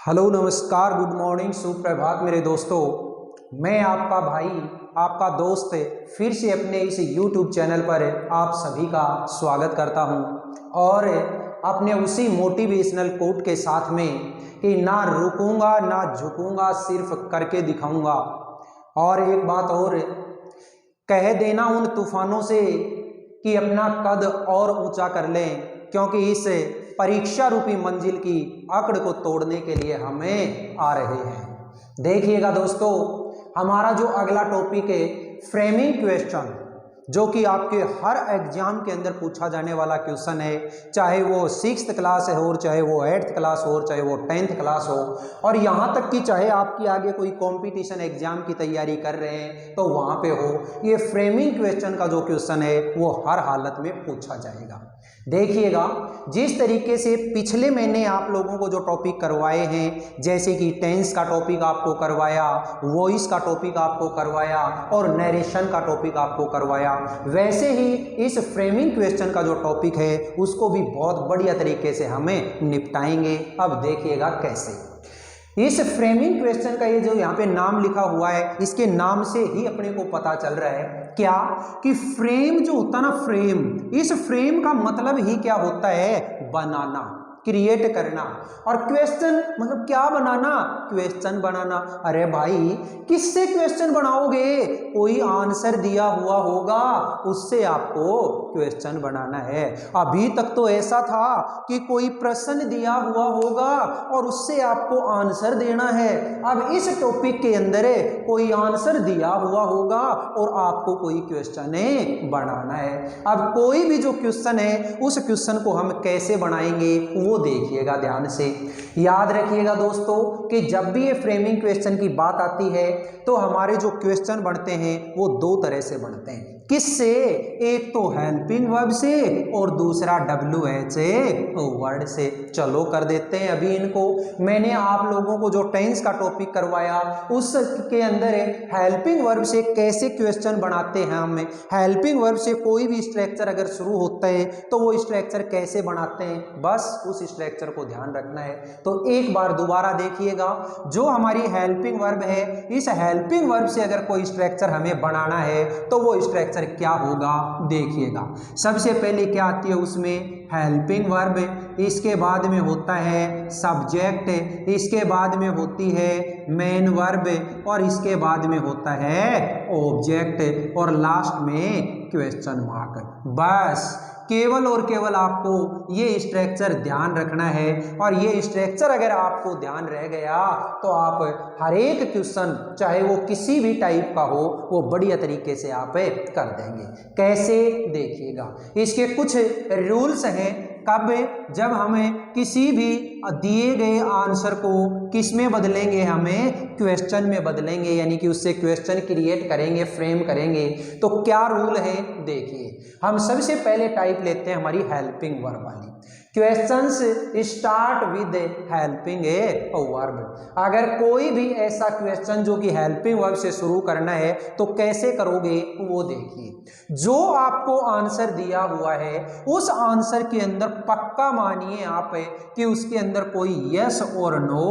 Hello नमस्कार good morning सुप्रभात मेरे दोस्तों। मैं आपका भाई आपका दोस्त फिर से अपने इस YouTube चैनल पर आप सभी का स्वागत करता हूं और अपने उसी मोटिवेशनल कोट के साथ में कि ना रुकूंगा ना झुकूंगा सिर्फ करके दिखाऊंगा। और एक बात और कह देना उन तूफानों से कि अपना कद और ऊंचा कर लें, क्योंकि इस परीक्षा रूपी मंजिल की अकड़ को तोड़ने के लिए हमें आ रहे हैं। देखिएगा दोस्तों, हमारा जो अगला टॉपिक है फ्रेमिंग क्वेश्चन, जो कि आपके हर एग्जाम के अंदर पूछा जाने वाला क्वेश्चन है, चाहे वो 6th क्लास हो, चाहे वो 8th क्लास हो, चाहे वो 10th क्लास हो, और यहाँ तक कि चाहे आपकी आगे कोई कंपटीशन एग्जाम की तैयारी कर रहे हैं तो वहाँ पे हो, ये फ्रेमिंग क्वेश्चन का जो क्वेश्चन है वो हर हालत में पूछा जाएगा। देखिएगा, जिस तरीके से पिछले महीने आप लोगों को जो टॉपिक करवाए हैं, जैसे कि टेंस का टॉपिक आपको करवाया, वॉइस का टॉपिक आपको करवाया और नरेशन का टॉपिक आपको करवाया, वैसे ही इस फ्रेमिंग क्वेश्चन का जो टॉपिक है उसको भी बहुत बढ़िया तरीके से हमें निपटाएंगे। अब देखिएगा कैसे। इस फ्रेमिंग क्वेश्चन का ये जो यहाँ पे नाम लिखा हुआ है, इसके नाम से ही अपने को पता चल रहा है क्या कि फ्रेम जो होता है ना, फ्रेम, इस फ्रेम का मतलब ही क्या होता है? बनाना, क्रिएट करना। और क्वेश्चन मतलब क्या बनाना? क्वेश्चन बनाना। अरे भाई, किससे क्वेश्चन बनाओगे? कोई आंसर दिया हुआ होगा, उससे आपको क्वेश्चन बनाना है। अभी तक तो ऐसा था कि कोई प्रश्न दिया हुआ होगा और उससे आपको आंसर देना है। अब इस टॉपिक के अंदर कोई आंसर दिया हुआ होगा और आपको कोई क्वेश्चन बनाना है। अब कोई भी जो क्वेश्चन है उस क्वेश्चन को हम कैसे बनाएंगे वो देखिएगा ध्यान से। याद रखिएगा दोस्तों कि जब भी ये फ्रेमिंग क्वेश्चन की बात आती है तो हमारे जो क्वेश्चन बनते हैं वो दो तरह से बनते हैं। किससे? एक तो हेल्पिंग वर्ब से और दूसरा WH वर्ड से। चलो कर देते हैं अभी इनको। मैंने आप लोगों को जो टेंस का टॉपिक करवाया उसके अंदर हेल्पिंग वर्ब से कैसे क्वेश्चन बनाते हैं हम, हेल्पिंग वर्ब से कोई भी स्ट्रक्चर अगर शुरू होता है तो वो स्ट्रक्चर कैसे बनाते हैं, बस उस स्ट्रक्चर को ध्यान रखना है। तो एक बार दोबारा देखिएगा, जो हमारी हेल्पिंग वर्ब है, इस हेल्पिंग वर्ब से अगर कोई स्ट्रक्चर हमें बनाना है तो वो स्ट्रक्चर क्या होगा देखिएगा। सबसे पहले क्या आती है उसमें? हेल्पिंग वर्ब, इसके बाद में होता है सब्जेक्ट, इसके बाद में होती है मेन वर्ब और इसके बाद में होता है ऑब्जेक्ट और लास्ट में क्वेश्चन मार्क। बस केवल और केवल आपको ये स्ट्रक्चर ध्यान रखना है और ये स्ट्रक्चर अगर आपको ध्यान रह गया तो आप हर एक क्वेश्चन चाहे वो किसी भी टाइप का हो वो बढ़िया तरीके से आप कर देंगे। कैसे देखिएगा, इसके कुछ रूल्स हैं। कब? जब हमें किसी भी दिए गए आंसर को किस में बदलेंगे, हमें क्वेश्चन में बदलेंगे, यानी कि उससे क्वेश्चन क्रिएट करेंगे, फ्रेम करेंगे। तो क्या रूल है देखिए। हम सबसे पहले टाइप लेते हैं हमारी हेल्पिंग वर्ब वाली। Questions start with helping verb. अगर कोई भी ऐसा क्वेश्चन जो कि हेल्पिंग वर्ब से शुरू करना है तो कैसे करोगे वो देखिए। जो आपको आंसर दिया हुआ है उस आंसर के अंदर पक्का मानिए आप कि उसके अंदर कोई यस और नो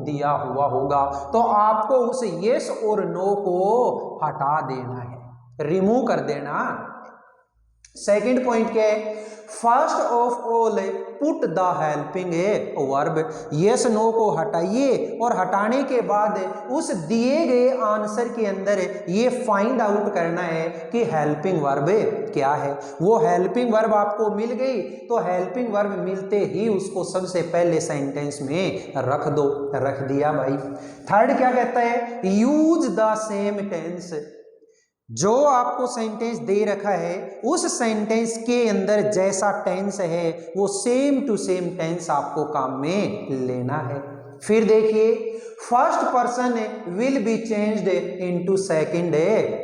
दिया हुआ होगा, तो आपको उस यस और नो को हटा देना है, रिमूव कर देना। सेकंड पॉइंट क्या है? First of all put the helping verb. Yes no को हटाइए और हटाने के बाद उस दिए गए आंसर के अंदर ये फाइंड आउट करना है कि हेल्पिंग वर्ब क्या है। वो हेल्पिंग वर्ब आपको मिल गई तो हेल्पिंग वर्ब मिलते ही उसको सबसे पहले सेंटेंस में रख दो। रख दिया भाई। थर्ड क्या कहता है? Use the same tense. जो आपको सेंटेंस दे रखा है उस सेंटेंस के अंदर जैसा टेंस है वो सेम टू सेम टेंस आपको काम में लेना है। फिर देखिए, first person will be changed into second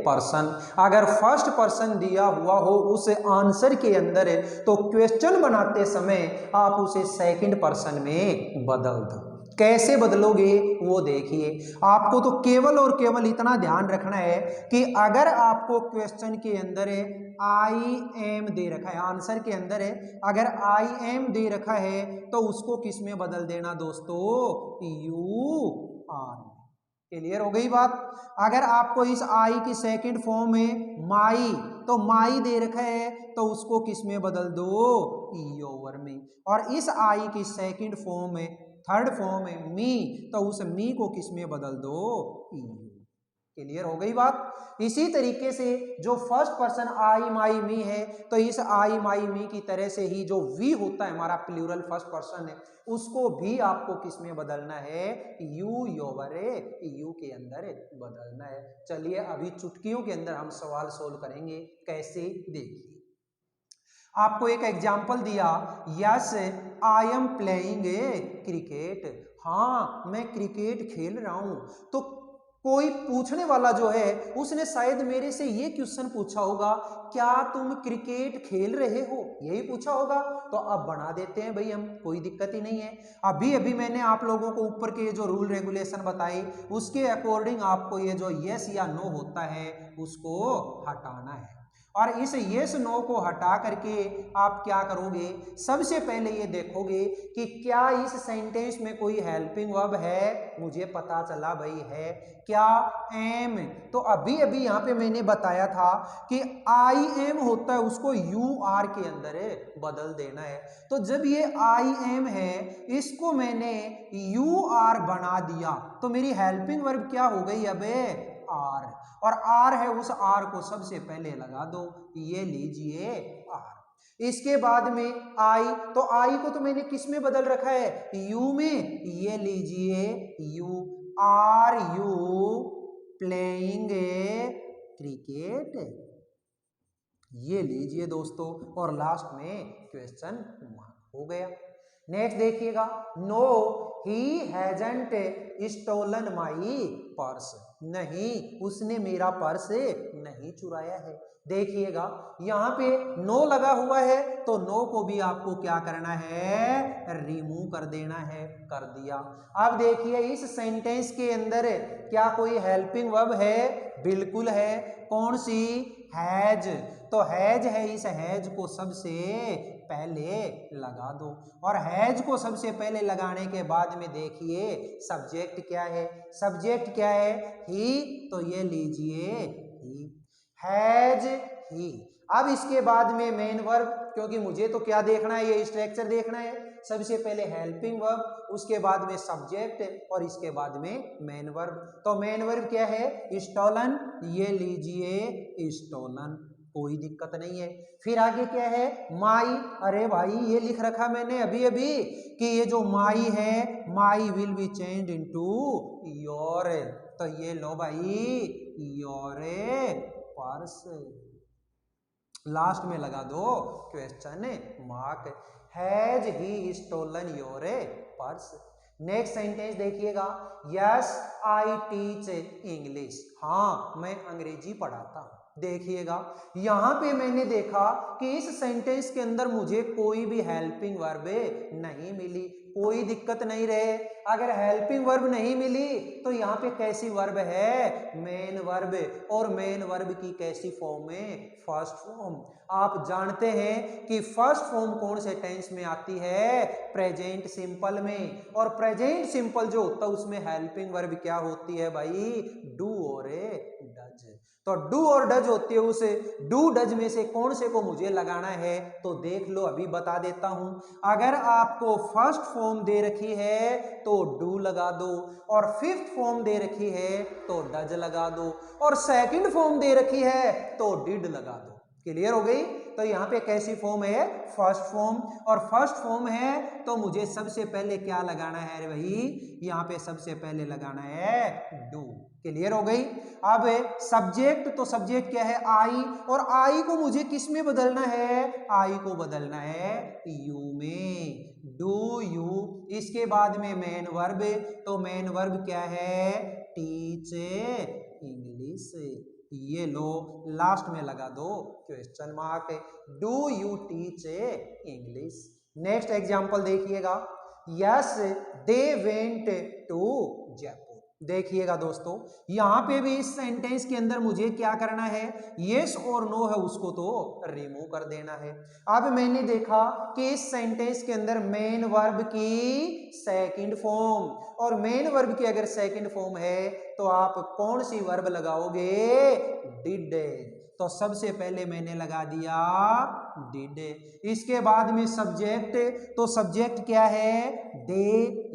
person. अगर फर्स्ट पर्सन दिया हुआ हो उस आंसर के अंदर तो क्वेश्चन बनाते समय आप उसे सेकंड पर्सन में बदल दो। कैसे बदलोगे वो देखिए। आपको तो केवल और केवल इतना ध्यान रखना है कि अगर आपको क्वेश्चन के अंदर आई एम दे रखा है, आंसर के अंदर है अगर आई एम दे रखा है तो उसको किस में बदल देना दोस्तों, यू आर। क्लियर हो गई बात। अगर आपको इस आई की सेकंड फॉर्म में माई, तो माई दे रखा है तो उसको किस में बदल दो, ई ओवर में। और इस आई की सेकंड फॉर्म में, थर्ड फॉर्म में मी, तो उस मी को किस में बदल दो, यू। क्लियर हो गई बात। इसी तरीके से जो फर्स्ट पर्सन आई माई मी है, तो इस आई माई मी की तरह से ही जो वी होता है हमारा प्लूरल फर्स्ट पर्सन है, उसको भी आपको किस में बदलना है, यू योवर यू के अंदर बदलना है। चलिए अभी चुटकियों के अंदर हम सवाल सोल्व करेंगे, कैसे देखिए। आपको एक एग्जाम्पल दिया, yes I am playing cricket, हाँ मैं क्रिकेट खेल रहा हूं। तो कोई पूछने वाला जो है उसने शायद मेरे से ये क्वेश्चन पूछा होगा, क्या तुम क्रिकेट खेल रहे हो, यही पूछा होगा। तो अब बना देते हैं भाई हम, कोई दिक्कत ही नहीं है। अभी अभी मैंने आप लोगों को ऊपर के जो रूल रेगुलेशन बताए उसके अकॉर्डिंग आपको ये जो यस या नो होता है उसको हटाना है। और इस यस नो को हटा करके आप क्या करोगे, सबसे पहले ये देखोगे कि क्या इस सेंटेंस में कोई हेल्पिंग वर्ब है। मुझे पता चला भाई है, क्या एम। तो अभी अभी यहाँ पे मैंने बताया था कि आई एम होता है उसको यू आर के अंदर बदल देना है। तो जब ये आई एम है इसको मैंने यू आर बना दिया तो मेरी हेल्पिंग वर्ब क्या हो गई, अबे आर। और आर है, उस आर को सबसे पहले लगा दो, ये लीजिए आर। इसके बाद में आई, तो आई को तो मैंने किस में बदल रखा है, यू में, ये लीजिए you. Are you playing cricket, ये लीजिए दोस्तों। और लास्ट में क्वेश्चन मार्क हो गया। नेक्स्ट देखिएगा, no he hasn't stolen my purse, नहीं उसने मेरा पर्स नहीं चुराया है। देखिएगा यहाँ पे नो लगा हुआ है तो नो को भी आपको क्या करना है, रिमूव कर देना है, कर दिया। अब देखिए इस सेंटेंस के अंदर क्या कोई हेल्पिंग वर्ब है, बिल्कुल है। कौन सी, हैज। तो हैज है, इस हैज को सबसे पहले लगा दो। और हैज को सबसे पहले लगाने के बाद में देखिए सब्जेक्ट क्या है, सब्जेक्ट क्या है, ही। तो ये लीजिए ही, हैज ही। अब इसके बाद में मेन वर्ब, क्योंकि मुझे तो क्या देखना है, ये स्ट्रक्चर देखना है। सबसे पहले हेल्पिंग वर्ब, उसके बाद में सब्जेक्ट और इसके बाद में मेन वर्ब। तो मेन वर्ब क्या है, स्टोलन, ये लीजिए स्टोलन, कोई दिक्कत नहीं है। फिर आगे क्या है, माई। अरे भाई ये लिख रखा मैंने अभी अभी कि ये जो माई है, my will be change into your. तो ये लो भाई योर पर्स, लास्ट में लगा दो question mark. Has he stolen your purse. Next sentence देखिएगा, यस आई टीच इंग्लिश, हाँ मैं अंग्रेजी पढ़ाता हूं। देखिएगा यहां पे मैंने देखा कि इस सेंटेंस के अंदर मुझे कोई भी हेल्पिंग वर्ब नहीं मिली, कोई दिक्कत नहीं रहे। अगर हेल्पिंग वर्ब नहीं मिली तो यहाँ पे कैसी वर्ब है, मेन वर्ब। और मेन वर्ब की कैसी फॉर्म में, फर्स्ट फॉर्म। आप जानते हैं कि फर्स्ट फॉर्म कौन से टेंस में आती है, प्रेजेंट सिंपल में। और प्रेजेंट सिंपल जो होता है उसमें हेल्पिंग वर्ब क्या होती है भाई, डू और डज। तो डू और डज होती है, उस डू डज में से कौन से को मुझे लगाना है, तो देख लो अभी बता देता हूं। अगर आपको फर्स्ट फॉर्म दे रखी है तो डू लगा दो, और फिफ्थ फॉर्म दे रखी है तो डज लगा दो, और सेकंड फॉर्म दे रखी है तो डिड लगा दो। क्लियर हो गई। तो यहाँ पे कैसी फॉर्म है, फर्स्ट फॉर्म। और फर्स्ट फॉर्म है तो मुझे सबसे पहले क्या लगाना है भाई, यहाँ पे सबसे पहले लगाना है डू। क्लियर हो गई। अब सब्जेक्ट, तो सब्जेक्ट क्या है, आई। और आई को मुझे किस में बदलना है, आई को बदलना है यू में, डू यू। इसके बाद में मेन वर्ब, तो मेन वर्ब क्या है, टीच इंग्लिश, ये लो लास्ट में लगा दो question mark, do you teach English. Next example देखिएगा, yes they went to Jaipur. देखिएगा दोस्तों, यहां पे भी इस सेंटेंस के अंदर मुझे क्या करना है, यस और नो है उसको तो रिमूव कर देना है। अब मैंने देखा कि इस सेंटेंस के अंदर मेन वर्ब की सेकंड फॉर्म, और मेन वर्ब की अगर सेकंड फॉर्म है तो आप कौन सी वर्ब लगाओगे, डिड। तो सबसे पहले मैंने लगा दिया डिड। इसके बाद में सब्जेक्ट, तो सब्जेक्ट क्या है, दे,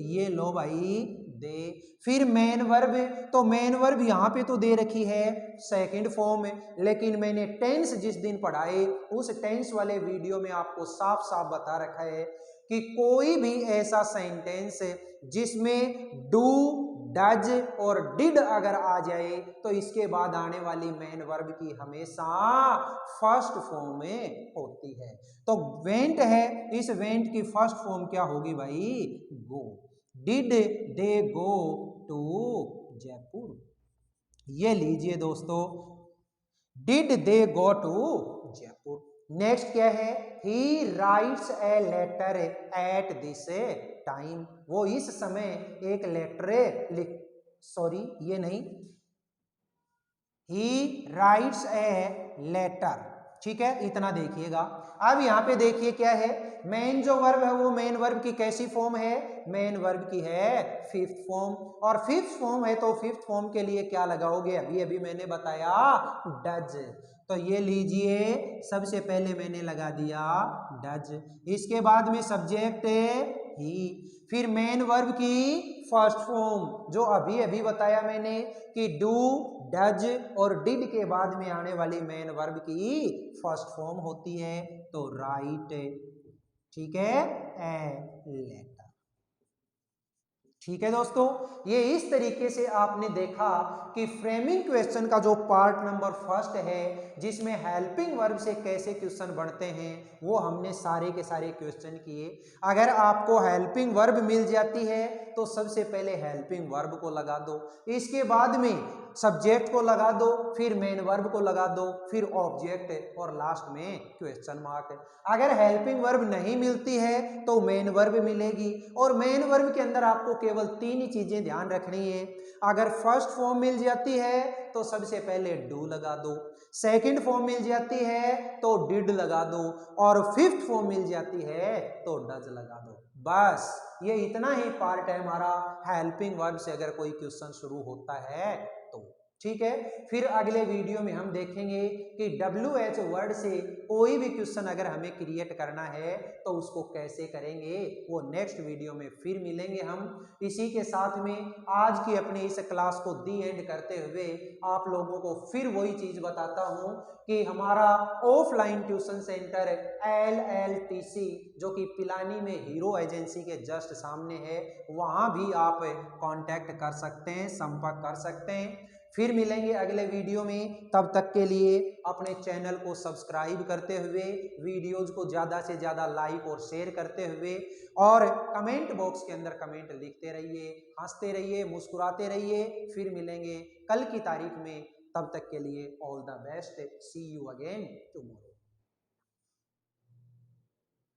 ये लो भाई दे। फिर मेन वर्ब, तो मेन वर्ब यहां पे तो दे रखी है सेकंड फॉर्म, लेकिन मैंने टेंस जिस दिन पढ़ाए उस टेंस वाले वीडियो में आपको साफ साफ बता रखा है कि कोई भी ऐसा सेंटेंस जिसमें डू, डज और डिड अगर आ जाए तो इसके बाद आने वाली मेन वर्ब की हमेशा फर्स्ट फॉर्म में होती है। तो वेंट है, इस वेंट की फर्स्ट फॉर्म क्या होगी भाई, go. Did they go to Jaipur, ये लीजिए दोस्तों, did they go to Jaipur. Next क्या है, he writes a letter at this time, वो इस समय एक लेटर लिख, सॉरी ये नहीं, ही राइट्स ए लेटर, ठीक है, इतना देखिएगा। अब यहां पे देखिए क्या है, मेन जो वर्ब है वो मेन वर्ब की कैसी फॉर्म है, मेन वर्ब की है फिफ्थ फॉर्म, और फिफ्थ फॉर्म है तो फिफ्थ फॉर्म के लिए क्या लगाओगे, अभी अभी मैंने बताया डज। तो ये लीजिए, सबसे पहले मैंने लगा दिया डज, इसके बाद में सब्जेक्ट ही, फिर मेन वर्ब की फर्स्ट फॉर्म जो अभी अभी बताया मैंने कि डू, डज और डिड के बाद में आने वाली मेन वर्ब की फर्स्ट फॉर्म होती है तो राइट, ठीक है, ए लेटर। ठीक है दोस्तों, ये इस तरीके से आपने देखा कि फ्रेमिंग क्वेश्चन का जो पार्ट नंबर फर्स्ट है जिसमें हेल्पिंग वर्ब से कैसे क्वेश्चन बनते हैं वो हमने सारे के सारे क्वेश्चन किए। अगर आपको हेल्पिंग वर्ब मिल जाती है तो सबसे पहले हेल्पिंग वर्ब को लगा दो, इसके बाद में सब्जेक्ट को लगा दो, फिर मेन वर्ब को लगा दो, फिर ऑब्जेक्ट और लास्ट में क्वेश्चन मार्क। अगर हेल्पिंग वर्ब नहीं मिलती है तो मेन वर्ब मिलेगी, और मेन वर्ब के अंदर आपको केवल तीन ही चीजें ध्यान रखनी है। अगर फर्स्ट फॉर्म मिल जाती है तो सबसे पहले डू लगा दो, सेकंड फॉर्म मिल जाती है तो डिड लगा दो, और फिफ्थ फॉर्म मिल जाती है तो डज लगा दो। बस ये इतना ही पार्ट है हमारा हेल्पिंग वर्ब से अगर कोई क्वेश्चन शुरू होता है तो, ठीक है। फिर अगले वीडियो में हम देखेंगे कि WH वर्ड से कोई भी क्वेश्चन अगर हमें क्रिएट करना है तो उसको कैसे करेंगे, वो नेक्स्ट वीडियो में फिर मिलेंगे हम। इसी के साथ में आज की अपनी इस क्लास को दी एंड करते हुए आप लोगों को फिर वही चीज बताता हूं कि हमारा ऑफलाइन ट्यूशन सेंटर LLTC जो कि पिलानी में हीरो एजेंसी के जस्ट सामने है, वहां भी आप कांटेक्ट कर सकते हैं, संपर्क कर सकते हैं। फिर मिलेंगे अगले वीडियो में, तब तक के लिए अपने चैनल को सब्सक्राइब करते हुए, वीडियोज को ज़्यादा से ज़्यादा लाइक और शेयर करते हुए, और कमेंट बॉक्स के अंदर कमेंट लिखते रहिए, हंसते रहिए, मुस्कुराते रहिए। फिर मिलेंगे कल की तारीख में, तब तक के लिए all the best, see you again tomorrow.